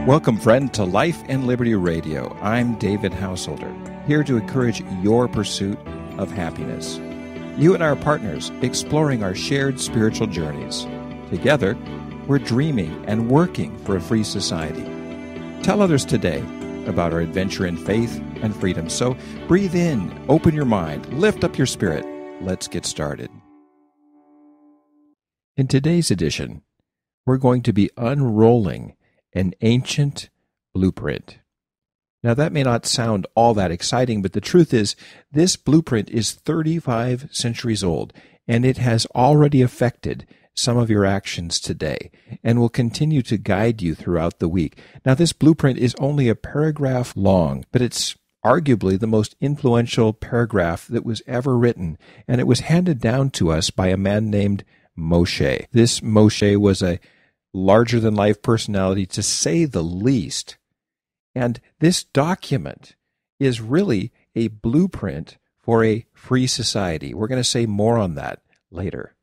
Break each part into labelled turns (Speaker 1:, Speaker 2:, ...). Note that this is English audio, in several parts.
Speaker 1: Welcome, friend, to Life and Liberty Radio. I'm David Householder, here to encourage your pursuit of happiness. You and I are partners, exploring our shared spiritual journeys. Together, we're dreaming and working for a free society. Tell others today about our adventure in faith and freedom. So breathe in, open your mind, lift up your spirit. Let's get started. In today's edition, we're going to be unrolling an ancient blueprint. Now, that may not sound all that exciting, but the truth is, this blueprint is 35 centuries old, and it has already affected some of your actions today, and will continue to guide you throughout the week. Now, this blueprint is only a paragraph long, but it's arguably the most influential paragraph that was ever written, and it was handed down to us by a man named Moshe. This Moshe was a larger-than-life personality, to say the least. And this document is really a blueprint for a free society. We're going to say more on that later.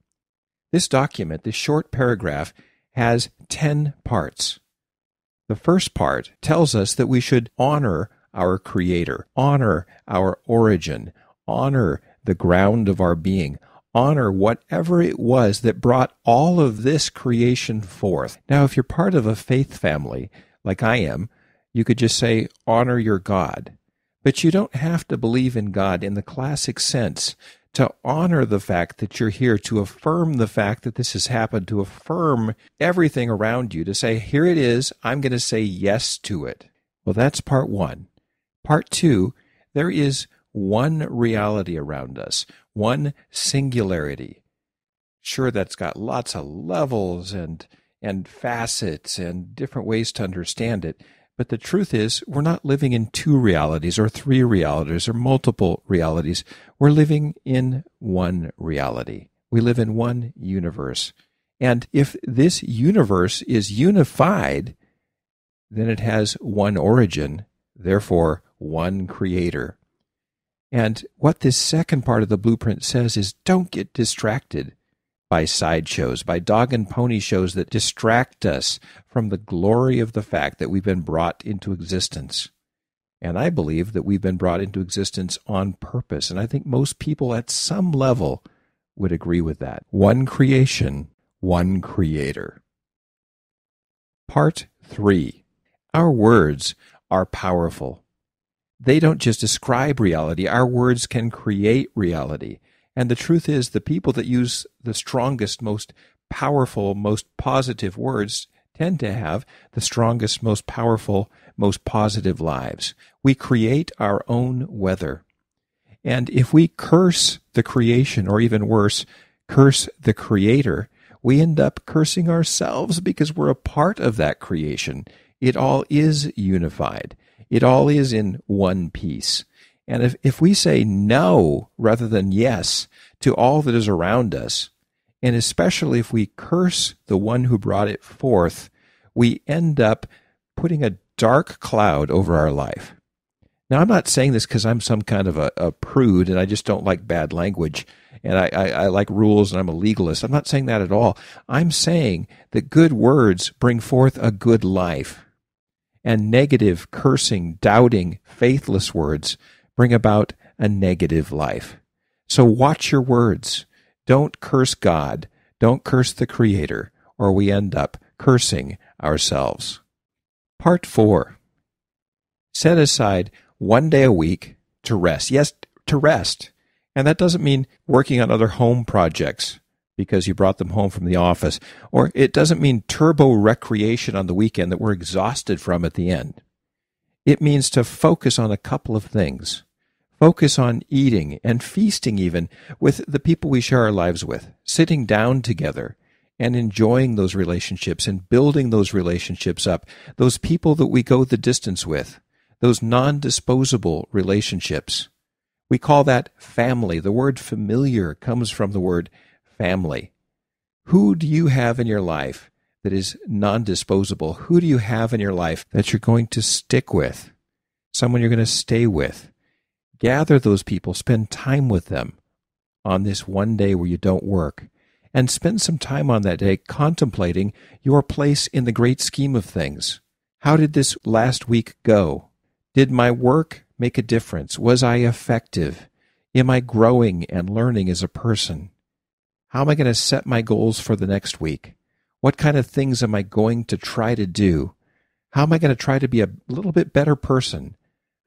Speaker 1: This document, this short paragraph, has 10 parts. The first part tells us that we should honor our Creator, honor our origin, honor the ground of our being, honor whatever it was that brought all of this creation forth. Now, if you're part of a faith family, like I am, you could just say, honor your God. But you don't have to believe in God in the classic sense to honor the fact that you're here, to affirm the fact that this has happened, to affirm everything around you, to say, here it is, I'm going to say yes to it. Well, that's part one. Part two, there is one reality around us, one singularity. Sure, that's got lots of levels and facets and different ways to understand it, but the truth is we're not living in two realities or three realities or multiple realities. We're living in one reality. We live in one universe. And if this universe is unified, then it has one origin, therefore one creator. And what this second part of the blueprint says is, don't get distracted by sideshows, by dog and pony shows that distract us from the glory of the fact that we've been brought into existence. And I believe that we've been brought into existence on purpose. And I think most people at some level would agree with that. One creation, one creator. Part 3. Our words are powerful. They don't just describe reality. Our words can create reality. And the truth is, the people that use the strongest, most powerful, most positive words tend to have the strongest, most powerful, most positive lives. We create our own weather. And if we curse the creation, or even worse, curse the Creator, we end up cursing ourselves because we're a part of that creation. It all is unified. It all is in one piece. And if we say no rather than yes to all that is around us, and especially if we curse the one who brought it forth, we end up putting a dark cloud over our life. Now, I'm not saying this because I'm some kind of a prude and I just don't like bad language and I like rules and I'm a legalist. I'm not saying that at all. I'm saying that good words bring forth a good life. And negative, cursing, doubting, faithless words bring about a negative life. So watch your words. Don't curse God. Don't curse the Creator, or we end up cursing ourselves. Part 4. Set aside one day a week to rest. Yes, to rest. And that doesn't mean working on other home projects because you brought them home from the office. Or it doesn't mean turbo recreation on the weekend that we're exhausted from at the end. It means to focus on a couple of things. Focus on eating and feasting even with the people we share our lives with, sitting down together and enjoying those relationships and building those relationships up, those people that we go the distance with, those non-disposable relationships. We call that family. The word familiar comes from the word family. Who do you have in your life that is non-disposable? Who do you have in your life that you're going to stick with? Someone you're going to stay with. Gather those people, spend time with them on this one day where you don't work, and spend some time on that day contemplating your place in the great scheme of things. How did this last week go? Did my work make a difference? Was I effective? Am I growing and learning as a person? How am I going to set my goals for the next week? What kind of things am I going to try to do? How am I going to try to be a little bit better person?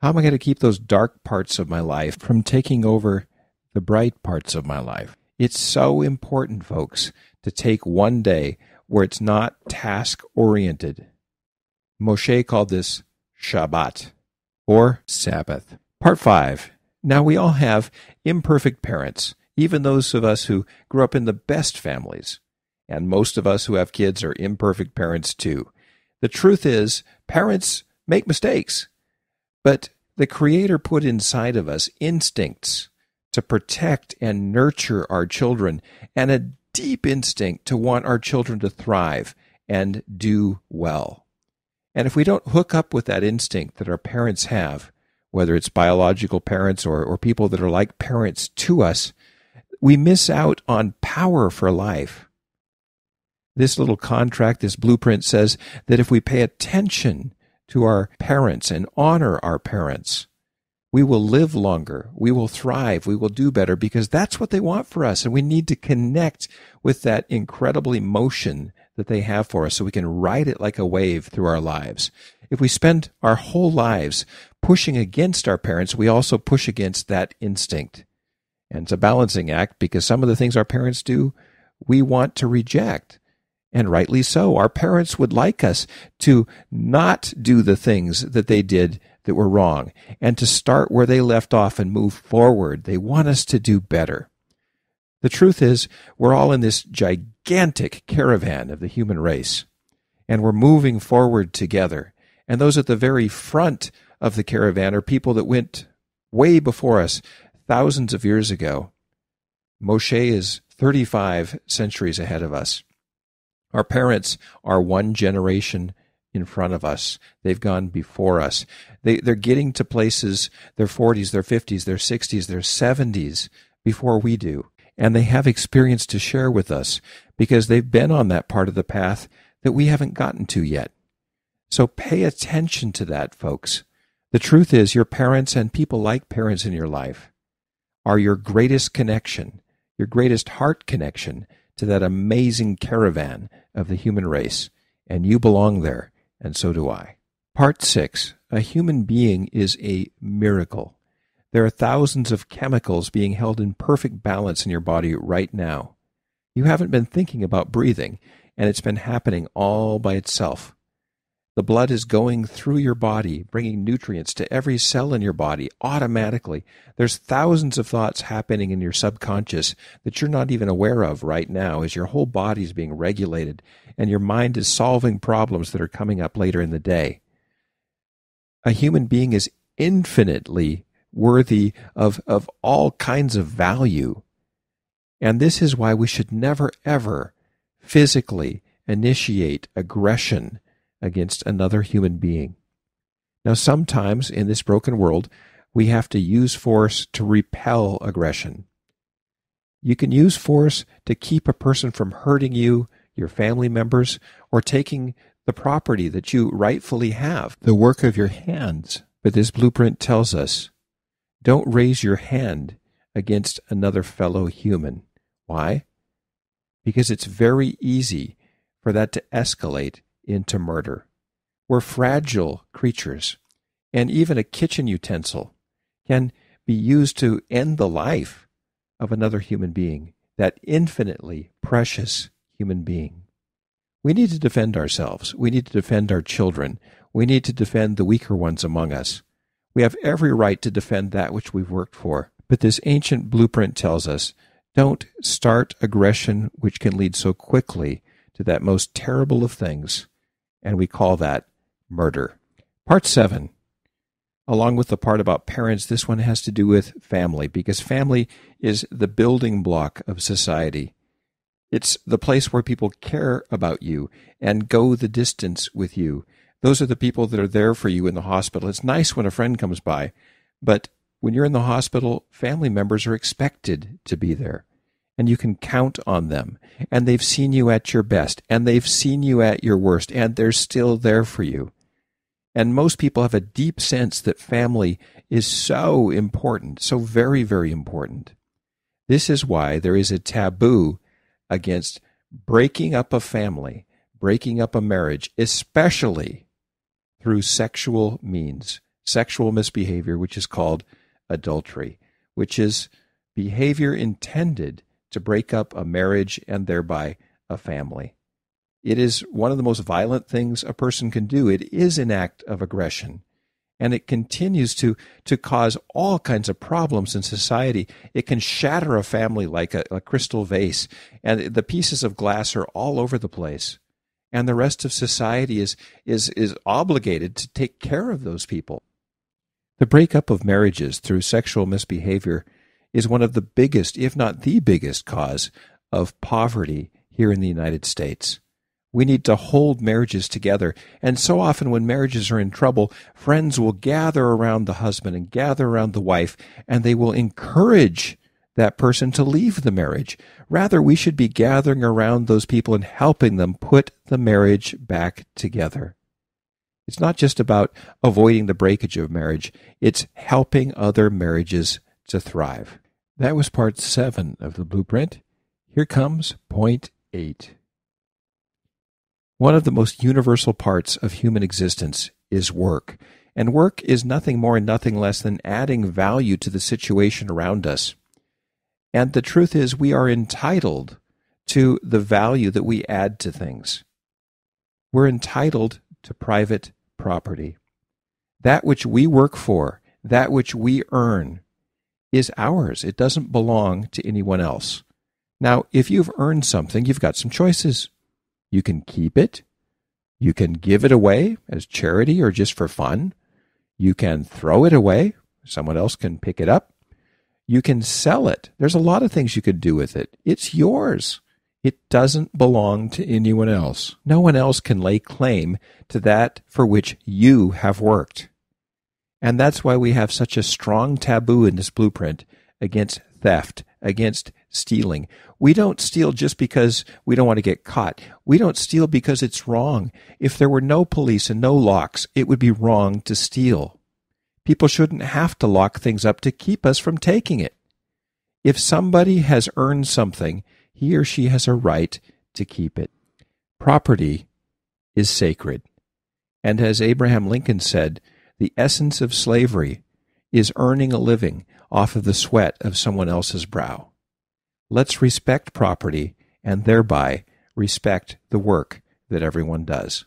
Speaker 1: How am I going to keep those dark parts of my life from taking over the bright parts of my life? It's so important, folks, to take one day where it's not task-oriented. Moshe called this Shabbat, or Sabbath. Part 5. Now, we all have imperfect parents, even those of us who grew up in the best families. And most of us who have kids are imperfect parents too. The truth is, parents make mistakes. But the Creator put inside of us instincts to protect and nurture our children, and a deep instinct to want our children to thrive and do well. And if we don't hook up with that instinct that our parents have, whether it's biological parents or people that are like parents to us, we miss out on power for life. This little contract, this blueprint says that if we pay attention to our parents and honor our parents, we will live longer, we will thrive, we will do better, because that's what they want for us. And we need to connect with that incredible emotion that they have for us so we can ride it like a wave through our lives. If we spend our whole lives pushing against our parents, we also push against that instinct. And it's a balancing act, because some of the things our parents do, we want to reject. And rightly so. Our parents would like us to not do the things that they did that were wrong, and to start where they left off and move forward. They want us to do better. The truth is, we're all in this gigantic caravan of the human race, and we're moving forward together. And those at the very front of the caravan are people that went way before us, thousands of years ago. Moshe is 35 centuries ahead of us. Our parents are one generation in front of us. They've gone before us. They're getting to places, their 40s, their 50s, their 60s, their 70s, before we do. And they have experience to share with us, because they've been on that part of the path that we haven't gotten to yet. So pay attention to that, folks. The truth is, your parents and people like parents in your life are your greatest connection, your greatest heart connection to that amazing caravan of the human race. And you belong there, and so do I. Part 6. A human being is a miracle. There are thousands of chemicals being held in perfect balance in your body right now. You haven't been thinking about breathing, and it's been happening all by itself. The blood is going through your body, bringing nutrients to every cell in your body automatically. There's thousands of thoughts happening in your subconscious that you're not even aware of right now, as your whole body is being regulated, and your mind is solving problems that are coming up later in the day. A human being is infinitely worthy of all kinds of value. And this is why we should never, ever physically initiate aggression against another human being. Now, sometimes in this broken world, we have to use force to repel aggression. You can use force to keep a person from hurting you, your family members, or taking the property that you rightfully have, the work of your hands. But this blueprint tells us, don't raise your hand against another fellow human. Why? Because it's very easy for that to escalate into murder. We're fragile creatures, and even a kitchen utensil can be used to end the life of another human being, that infinitely precious human being. We need to defend ourselves. We need to defend our children. We need to defend the weaker ones among us. We have every right to defend that which we've worked for. But this ancient blueprint tells us, don't start aggression which can lead so quickly to that most terrible of things, and we call that murder. Part 7. Along with the part about parents, this one has to do with family, because family is the building block of society. It's the place where people care about you and go the distance with you. Those are the people that are there for you in the hospital. It's nice when a friend comes by, but when you're in the hospital, family members are expected to be there, and you can count on them, and they've seen you at your best, and they've seen you at your worst, and they're still there for you. And most people have a deep sense that family is so important, so very, very important. This is why there is a taboo against breaking up a family, breaking up a marriage, especially through sexual means, sexual misbehavior, which is called adultery, which is behavior intended to break up a marriage and thereby a family. It is one of the most violent things a person can do. It is an act of aggression, and it continues to cause all kinds of problems in society. It can shatter a family like a crystal vase, and the pieces of glass are all over the place. And the rest of society is obligated to take care of those people. The breakup of marriages through sexual misbehavior is one of the biggest, if not the biggest, cause of poverty here in the United States. We need to hold marriages together. And so often when marriages are in trouble, friends will gather around the husband and gather around the wife, and they will encourage that person to leave the marriage. Rather, we should be gathering around those people and helping them put the marriage back together. It's not just about avoiding the breakage of marriage. It's helping other marriages to thrive. That was part 7 of the blueprint. Here comes point 8. One of the most universal parts of human existence is work. And work is nothing more and nothing less than adding value to the situation around us. And the truth is, we are entitled to the value that we add to things. We're entitled to private property. That which we work for, that which we earn, is ours. It doesn't belong to anyone else. Now, if you've earned something, you've got some choices. You can keep it. You can give it away as charity or just for fun. You can throw it away. Someone else can pick it up. You can sell it. There's a lot of things you could do with it. It's yours. It doesn't belong to anyone else. No one else can lay claim to that for which you have worked. And that's why we have such a strong taboo in this blueprint against theft, against stealing. We don't steal just because we don't want to get caught. We don't steal because it's wrong. If there were no police and no locks, it would be wrong to steal. People shouldn't have to lock things up to keep us from taking it. If somebody has earned something, he or she has a right to keep it. Property is sacred. And as Abraham Lincoln said, the essence of slavery is earning a living off of the sweat of someone else's brow. Let's respect property and thereby respect the work that everyone does.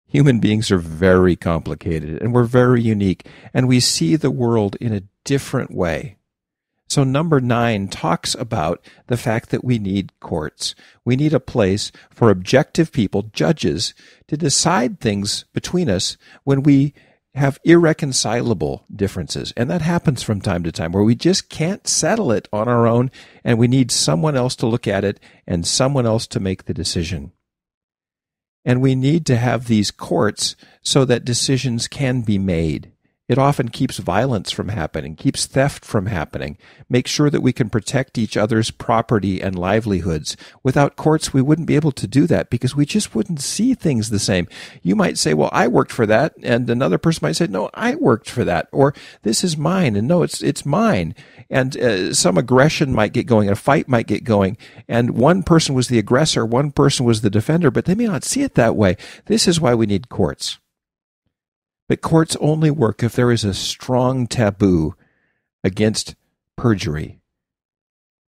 Speaker 1: Human beings are very complicated and we're very unique, and we see the world in a different way. So number 9 talks about the fact that we need courts. We need a place for objective people, judges, to decide things between us when we have irreconcilable differences. And that happens from time to time where we just can't settle it on our own, and we need someone else to look at it and someone else to make the decision. And we need to have these courts so that decisions can be made. It often keeps violence from happening, keeps theft from happening, makes sure that we can protect each other's property and livelihoods. Without courts, we wouldn't be able to do that because we just wouldn't see things the same. You might say, well, I worked for that, and another person might say, no, I worked for that, or this is mine, and no, it's mine. And some aggression might get going, a fight might get going, and one person was the aggressor, one person was the defender, but they may not see it that way. This is why we need courts. But courts only work if there is a strong taboo against perjury,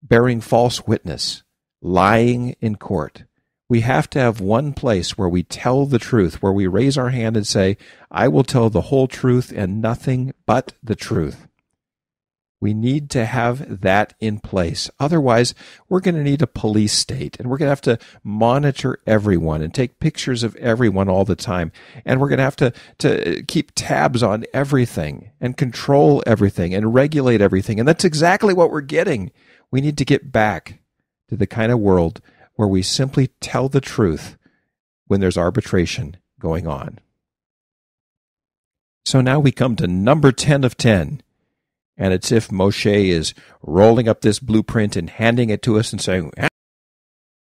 Speaker 1: bearing false witness, lying in court. We have to have one place where we tell the truth, where we raise our hand and say, I will tell the whole truth and nothing but the truth. We need to have that in place. Otherwise, we're going to need a police state, and we're going to have to monitor everyone and take pictures of everyone all the time. And we're going to have to keep tabs on everything and control everything and regulate everything. And that's exactly what we're getting. We need to get back to the kind of world where we simply tell the truth when there's arbitration going on. So now we come to number 10 of 10. And it's if Moshe is rolling up this blueprint and handing it to us and saying,